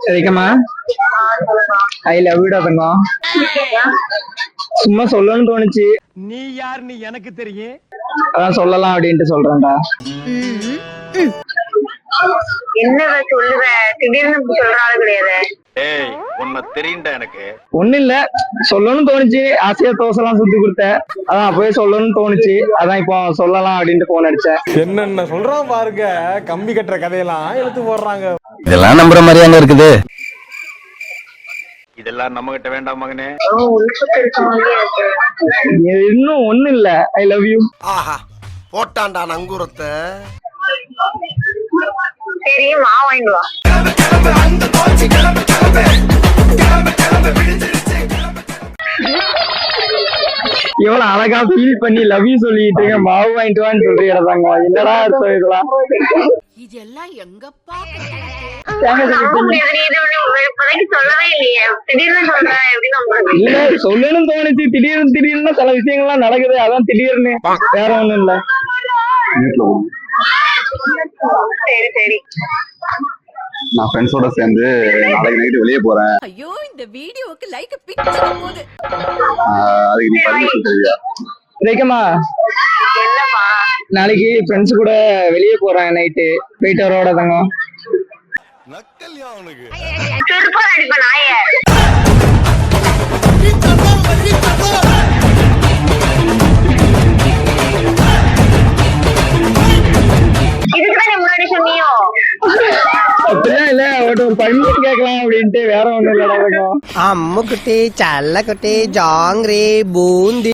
சரிக்கம்மா. I love you தங்கம். சும்மா சொல்லணும்னு தோணுச்சு. நீ யாருன்னு எனக்கு தெரியும். அதான் சொல்லலாம் அப்படின்ட்டு சொல்றேன்டா. என்ன சொல்லுவ? திடீர்னு சொல்ற ஆளு கிடையாது. ஏய் உன்னை தெரியும்டா எனக்கு. ஒண்ணும் இல்ல, சொல்லணும்னு தோணுச்சு. ஆசையா தோசைலாம் சுத்தி கொடுத்த, அதான் அப்பவே சொல்லணும்னு தோணுச்சு. அதான் இப்போ சொல்லலாம் அப்படின்ட்டு போன் அடிச்சேன். என்னென்ன சொல்றான் பாருங்க, கம்பி கட்டுற கதையெல்லாம் எழுத்து போடுறாங்க. இதெல்லாம் நம்புற மாதிரியாங்க இருக்குது. இதெல்லாம் நம்ம கிட்ட வேண்டாம் மகனே. இன்னும் ஒண்ணும் இல்ல, ஐ லவ் யூ. ஆஹா போட்டான்டா நங்கூரத்தை. சரி மாவு வாங்கிட்டு வா. எவ்வளவு அழகா ஃபீல் பண்ணி லவ் யூ சொல்லிட்டு மாவு வாங்கிட்டு வான்னு சொல்றீங்க தாங்க. என்னடா அர்த்தம் இதெல்லாம்? இதெல்லாம் எங்கப்பா சொல்லவே இல்லையே, திடீர்னு சொல்ற எப்படி நம்புறது? இல்ல, சொல்லணும்னு தோணுச்சு. திடீர்னு சில விஷயங்கள்லாம் நடக்குது, அதான் திடீர்னு, வேற ஒண்ணும் இல்ல. சரி சரி. நான் ஃப்ரெண்ட்ஸோட சேர்ந்து நாளைக்கு நைட்டு வெளியே போறேன். ஐயோ இந்த வீடியோக்கு லைக் பிச்சு போகுது. அதுக்கு நீ பர்மிஷன் தருவியா? ரேக்கம்மா, என்னப்பா? நாளைக்கு ஃப்ரெண்ட்ஸ் கூட வெளியே போறேன் நைட்டு. போயிட்டு வரோட தங்கம். நக்கல்யா அவனுக்கு. செருப்பா அடிப்ப நாய. இதுக்குதான் நீ முன்னாடி சொன்னியோ? அப்படிலாம் இல்ல, ஒரு பர்மிஷன் கேட்கலாம் அப்படின்ட்டு, வேற ஒண்ணும் இல்லடா தங்கம். அம்முக்குட்டி சல்லக்குட்டி ஜாங்கிரி பூந்தி.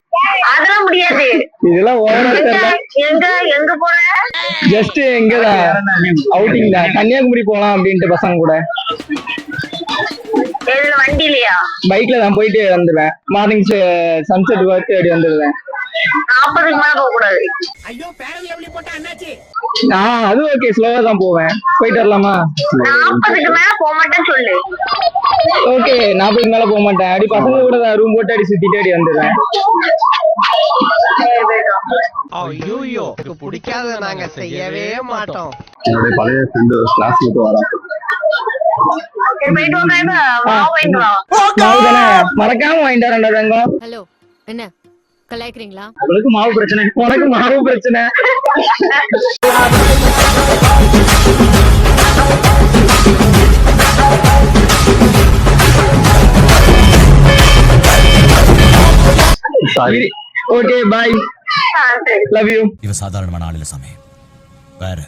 அதெல்லாம் முடியாது. இதெல்லாம் எங்க எங்க போன? ஜஸ்ட் எங்கதான் அவுட்டிங் தான், கன்னியாகுமரி போலாம் அப்படின்ட்டு பசங்க கூட. வண்டி இல்லையா? பைக்ல தான் போயிட்டு வந்துடுவேன். மார்னிங் சன்செட் பார்த்து அப்படி வந்துடுவேன். 40க்கு மேல போக கூடாது. அது ஓகே, ஸ்லோவா தான் போவேன். போயிட்டு வரலாமா? 40க்கு மேல போக மாட்டேன்னு சொல்லு. ஓகே, 40க்கு மேல போக மாட்டேன். அப்படி பசங்க கூட தான் ரூம் போட்டு அடி சுத்திட்டு அடி வந்துடுவேன். ஐயோ பிடிக்காத நாங்க செய்யவே மாட்டோம். என்னுடைய பழைய ஃப்ரெண்டு கிளாஸ் விட்டு வரான். சரி போயிட்டு வாங்க. மாவு வாங்கிட்டு வா. மாவு தானே, மறக்காம வாங்கிட்டு வரேன்டா தங்கம். ஹலோ, என்ன கலாய்க்கிறீங்களா? அவளுக்கு மாவு பிரச்சனை, உனக்கு மாவு பிரச்சனை. Okay bye, love you. இவ சாதாரணமான ஆள் இல்ல சாமி, வேற.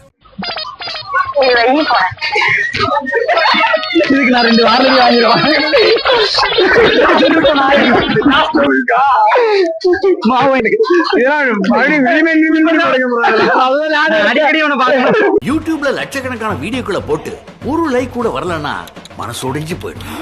நீ வெளியே போற. இதுக்கு நான் 2 வாரத்துக்கு வாங்கிடுவேன். மாவு எனக்கு அடிக்கடி உன பாக்க. யூடியூப்ல லட்சக்கணக்கான வீடியோக்களை போட்டு ஒரு லைக் கூட வரலன்னா மனசு ஒடிஞ்சு போயிடும்.